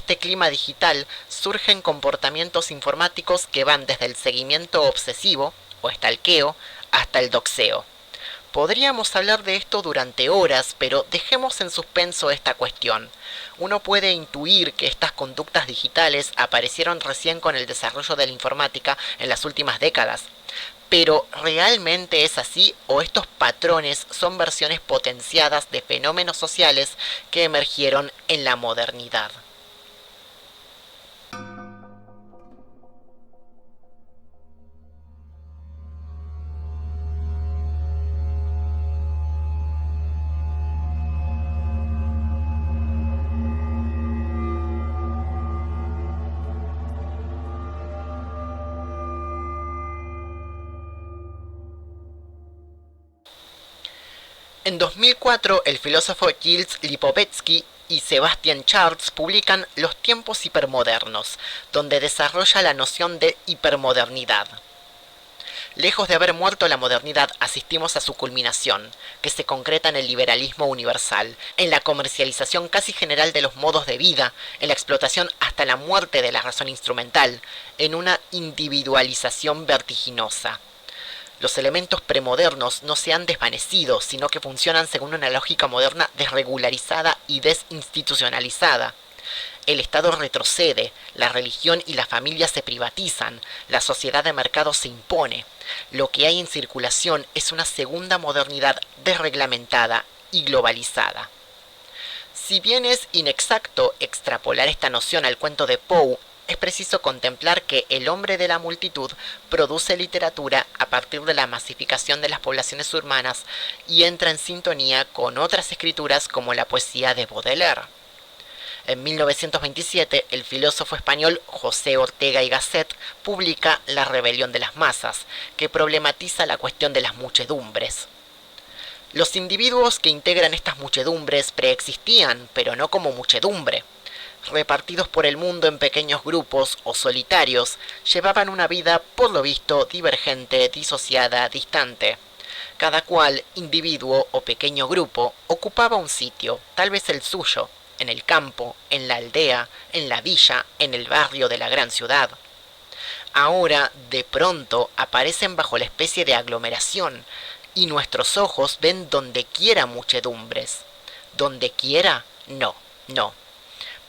este clima digital surgen comportamientos informáticos que van desde el seguimiento obsesivo o stalkeo hasta el doxeo. Podríamos hablar de esto durante horas, pero dejemos en suspenso esta cuestión. Uno puede intuir que estas conductas digitales aparecieron recién con el desarrollo de la informática en las últimas décadas. Pero ¿realmente es así o estos patrones son versiones potenciadas de fenómenos sociales que emergieron en la modernidad? En 2004, el filósofo Gilles Lipovetsky y Sebastian Charles publican Los tiempos hipermodernos, donde desarrolla la noción de hipermodernidad. Lejos de haber muerto la modernidad, asistimos a su culminación, que se concreta en el liberalismo universal, en la comercialización casi general de los modos de vida, en la explotación hasta la muerte de la razón instrumental, en una individualización vertiginosa. Los elementos premodernos no se han desvanecido, sino que funcionan según una lógica moderna desregularizada y desinstitucionalizada. El Estado retrocede, la religión y la familia se privatizan, la sociedad de mercado se impone. Lo que hay en circulación es una segunda modernidad desreglamentada y globalizada. Si bien es inexacto extrapolar esta noción al cuento de Poe, es preciso contemplar que el hombre de la multitud produce literatura a partir de la masificación de las poblaciones urbanas y entra en sintonía con otras escrituras como la poesía de Baudelaire. En 1927, el filósofo español José Ortega y Gasset publica La rebelión de las masas, que problematiza la cuestión de las muchedumbres. Los individuos que integran estas muchedumbres preexistían, pero no como muchedumbre. Repartidos por el mundo en pequeños grupos o solitarios, llevaban una vida, por lo visto, divergente, disociada, distante. Cada cual, individuo o pequeño grupo, ocupaba un sitio, tal vez el suyo, en el campo, en la aldea, en la villa, en el barrio de la gran ciudad. Ahora, de pronto, aparecen bajo la especie de aglomeración, y nuestros ojos ven donde quiera muchedumbres. Donde quiera, no, no.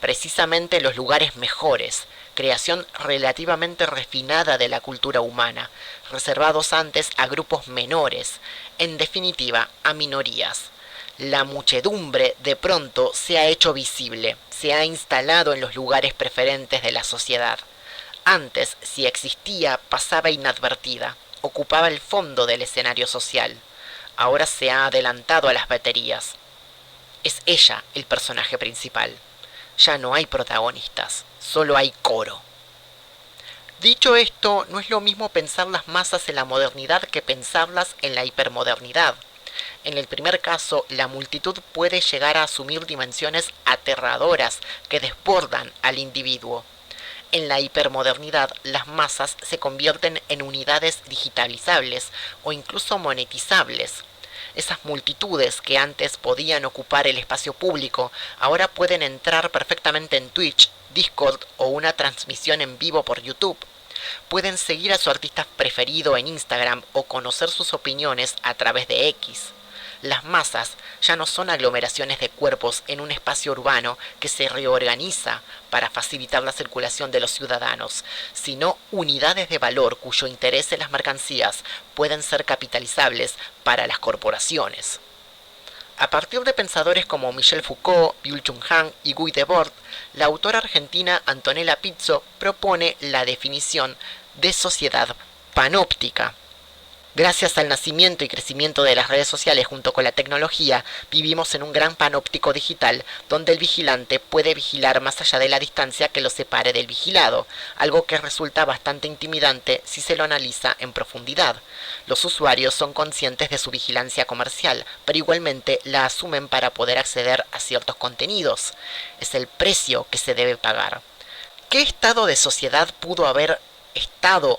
Precisamente los lugares mejores, creación relativamente refinada de la cultura humana, reservados antes a grupos menores, en definitiva, a minorías. La muchedumbre de pronto se ha hecho visible, se ha instalado en los lugares preferentes de la sociedad. Antes, si existía, pasaba inadvertida, ocupaba el fondo del escenario social. Ahora se ha adelantado a las baterías. Es ella el personaje principal. Ya no hay protagonistas, solo hay coro. Dicho esto, no es lo mismo pensar las masas en la modernidad que pensarlas en la hipermodernidad. En el primer caso, la multitud puede llegar a asumir dimensiones aterradoras que desbordan al individuo. En la hipermodernidad, las masas se convierten en unidades digitalizables o incluso monetizables. Esas multitudes que antes podían ocupar el espacio público, ahora pueden entrar perfectamente en Twitch, Discord o una transmisión en vivo por YouTube. Pueden seguir a su artista preferido en Instagram o conocer sus opiniones a través de X. Las masas ya no son aglomeraciones de cuerpos en un espacio urbano que se reorganiza para facilitar la circulación de los ciudadanos, sino unidades de valor cuyo interés en las mercancías pueden ser capitalizables para las corporaciones. A partir de pensadores como Michel Foucault, Byung-Chul Han y Guy Debord, la autora argentina Antonella Pizzo propone la definición de sociedad panóptica. Gracias al nacimiento y crecimiento de las redes sociales junto con la tecnología, vivimos en un gran panóptico digital donde el vigilante puede vigilar más allá de la distancia que lo separe del vigilado, algo que resulta bastante intimidante si se lo analiza en profundidad. Los usuarios son conscientes de su vigilancia comercial, pero igualmente la asumen para poder acceder a ciertos contenidos. Es el precio que se debe pagar. ¿Qué estado de sociedad pudo haber estado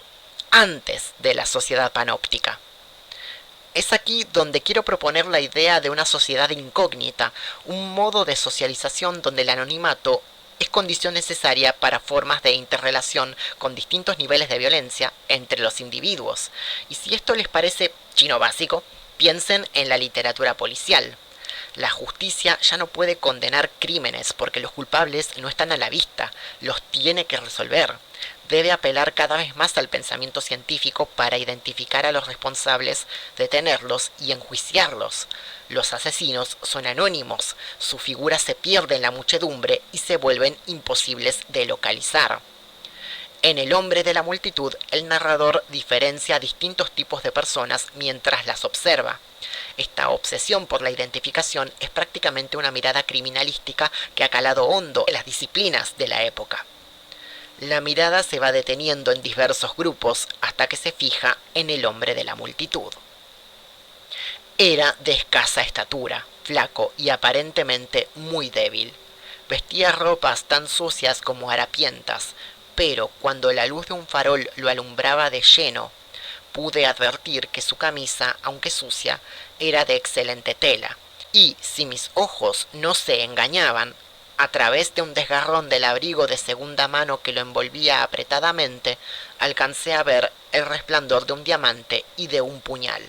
antes de la sociedad panóptica? Es aquí donde quiero proponer la idea de una sociedad incógnita, un modo de socialización donde el anonimato es condición necesaria para formas de interrelación con distintos niveles de violencia entre los individuos. Y si esto les parece chino básico, piensen en la literatura policial. La justicia ya no puede condenar crímenes porque los culpables no están a la vista, los tiene que resolver. Debe apelar cada vez más al pensamiento científico para identificar a los responsables, detenerlos y enjuiciarlos. Los asesinos son anónimos, su figura se pierde en la muchedumbre y se vuelven imposibles de localizar. En El hombre de la multitud, el narrador diferencia distintos tipos de personas mientras las observa. Esta obsesión por la identificación es prácticamente una mirada criminalística que ha calado hondo en las disciplinas de la época. La mirada se va deteniendo en diversos grupos hasta que se fija en el hombre de la multitud. Era de escasa estatura, flaco y aparentemente muy débil. Vestía ropas tan sucias como harapientas, pero cuando la luz de un farol lo alumbraba de lleno, pude advertir que su camisa, aunque sucia, era de excelente tela, y, si mis ojos no se engañaban, a través de un desgarrón del abrigo de segunda mano que lo envolvía apretadamente, alcancé a ver el resplandor de un diamante y de un puñal.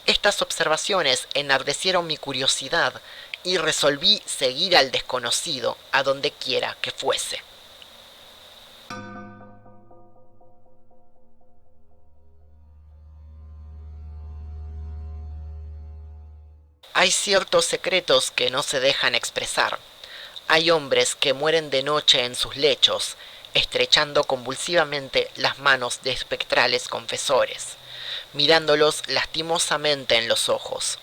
Estas observaciones enardecieron mi curiosidad y resolví seguir al desconocido a donde quiera que fuese. Hay ciertos secretos que no se dejan expresar. Hay hombres que mueren de noche en sus lechos, estrechando convulsivamente las manos de espectrales confesores, mirándolos lastimosamente en los ojos.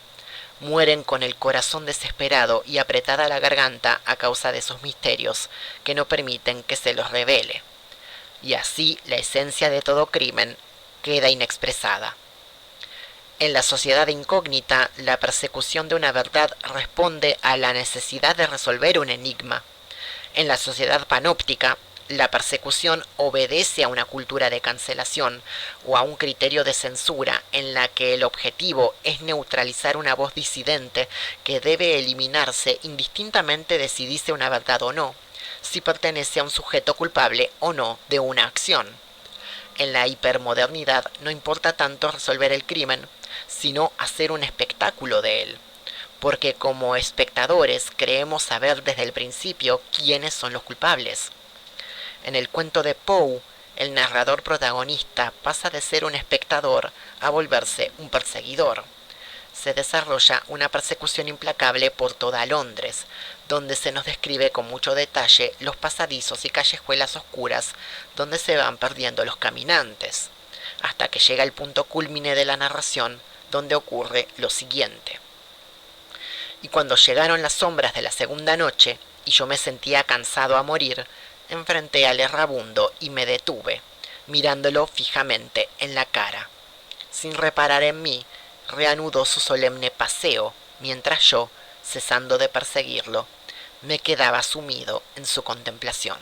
Mueren con el corazón desesperado y apretada la garganta a causa de sus misterios que no permiten que se los revele. Y así la esencia de todo crimen queda inexpresada. En la sociedad incógnita, la persecución de una verdad responde a la necesidad de resolver un enigma. En la sociedad panóptica, la persecución obedece a una cultura de cancelación o a un criterio de censura en la que el objetivo es neutralizar una voz disidente que debe eliminarse indistintamente de si dice una verdad o no, si pertenece a un sujeto culpable o no de una acción. En la hipermodernidad no importa tanto resolver el crimen, sino hacer un espectáculo de él, porque como espectadores creemos saber desde el principio quiénes son los culpables. En el cuento de Poe, el narrador protagonista pasa de ser un espectador a volverse un perseguidor. Se desarrolla una persecución implacable por toda Londres, donde se nos describe con mucho detalle los pasadizos y callejuelas oscuras donde se van perdiendo los caminantes, hasta que llega el punto cúlmine de la narración, donde ocurre lo siguiente. Y cuando llegaron las sombras de la segunda noche, y yo me sentía cansado a morir, enfrenté al errabundo y me detuve, mirándolo fijamente en la cara. Sin reparar en mí, reanudó su solemne paseo, mientras yo, cesando de perseguirlo, me quedaba sumido en su contemplación.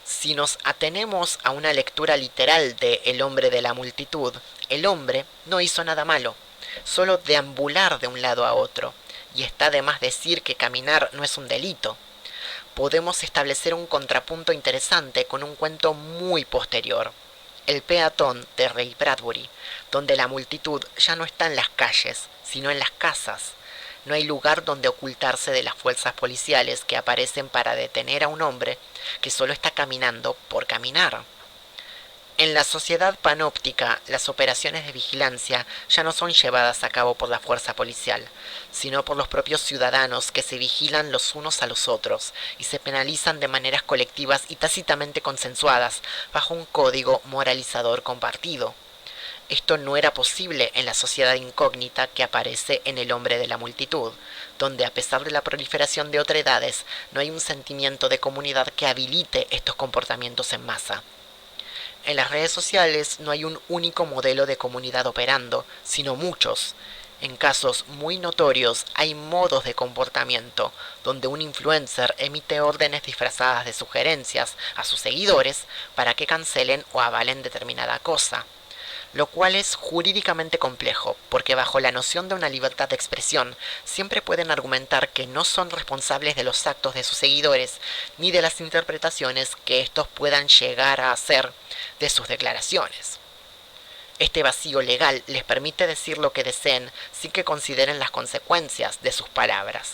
Si nos atenemos a una lectura literal de El hombre de la multitud, el hombre no hizo nada malo, solo deambular de un lado a otro, y está de más decir que caminar no es un delito. Podemos establecer un contrapunto interesante con un cuento muy posterior, El peatón de Ray Bradbury, donde la multitud ya no está en las calles, sino en las casas. No hay lugar donde ocultarse de las fuerzas policiales que aparecen para detener a un hombre que solo está caminando por caminar. En la sociedad panóptica, las operaciones de vigilancia ya no son llevadas a cabo por la fuerza policial, sino por los propios ciudadanos que se vigilan los unos a los otros y se penalizan de maneras colectivas y tácitamente consensuadas bajo un código moralizador compartido. Esto no era posible en la sociedad incógnita que aparece en El hombre de la multitud, donde a pesar de la proliferación de otredades, no hay un sentimiento de comunidad que habilite estos comportamientos en masa. En las redes sociales no hay un único modelo de comunidad operando, sino muchos. En casos muy notorios hay modos de comportamiento, donde un influencer emite órdenes disfrazadas de sugerencias a sus seguidores para que cancelen o avalen determinada cosa. lo cual es jurídicamente complejo, porque bajo la noción de una libertad de expresión, siempre pueden argumentar que no son responsables de los actos de sus seguidores, ni de las interpretaciones que estos puedan llegar a hacer de sus declaraciones. Este vacío legal les permite decir lo que deseen sin que consideren las consecuencias de sus palabras.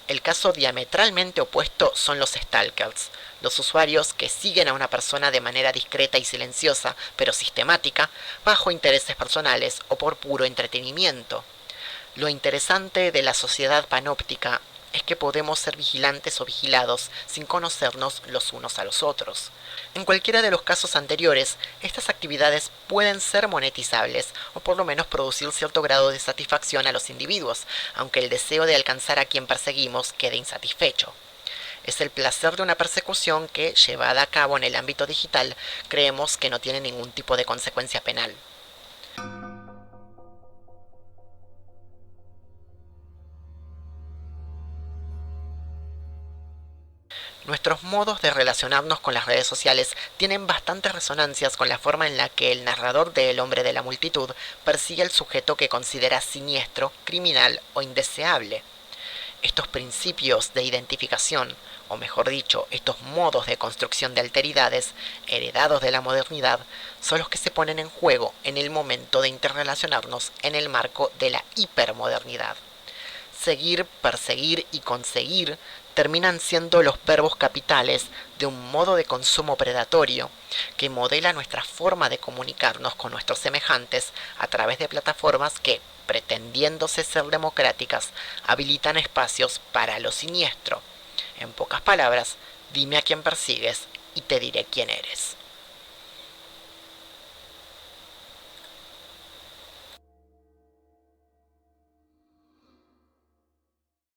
El caso diametralmente opuesto son los stalkers, los usuarios que siguen a una persona de manera discreta y silenciosa, pero sistemática, bajo intereses personales o por puro entretenimiento. Lo interesante de la sociedad panóptica es que podemos ser vigilantes o vigilados sin conocernos los unos a los otros. En cualquiera de los casos anteriores, estas actividades pueden ser monetizables o por lo menos producir cierto grado de satisfacción a los individuos, aunque el deseo de alcanzar a quien perseguimos quede insatisfecho. Es el placer de una persecución que, llevada a cabo en el ámbito digital, creemos que no tiene ningún tipo de consecuencia penal. Nuestros modos de relacionarnos con las redes sociales tienen bastantes resonancias con la forma en la que el narrador de El hombre de la multitud persigue al sujeto que considera siniestro, criminal o indeseable. Estos principios de identificación, o mejor dicho, estos modos de construcción de alteridades, heredados de la modernidad, son los que se ponen en juego en el momento de interrelacionarnos en el marco de la hipermodernidad. Seguir, perseguir y conseguir terminan siendo los verbos capitales de un modo de consumo predatorio que modela nuestra forma de comunicarnos con nuestros semejantes a través de plataformas que, pretendiéndose ser democráticas, habilitan espacios para lo siniestro. En pocas palabras, dime a quién persigues y te diré quién eres.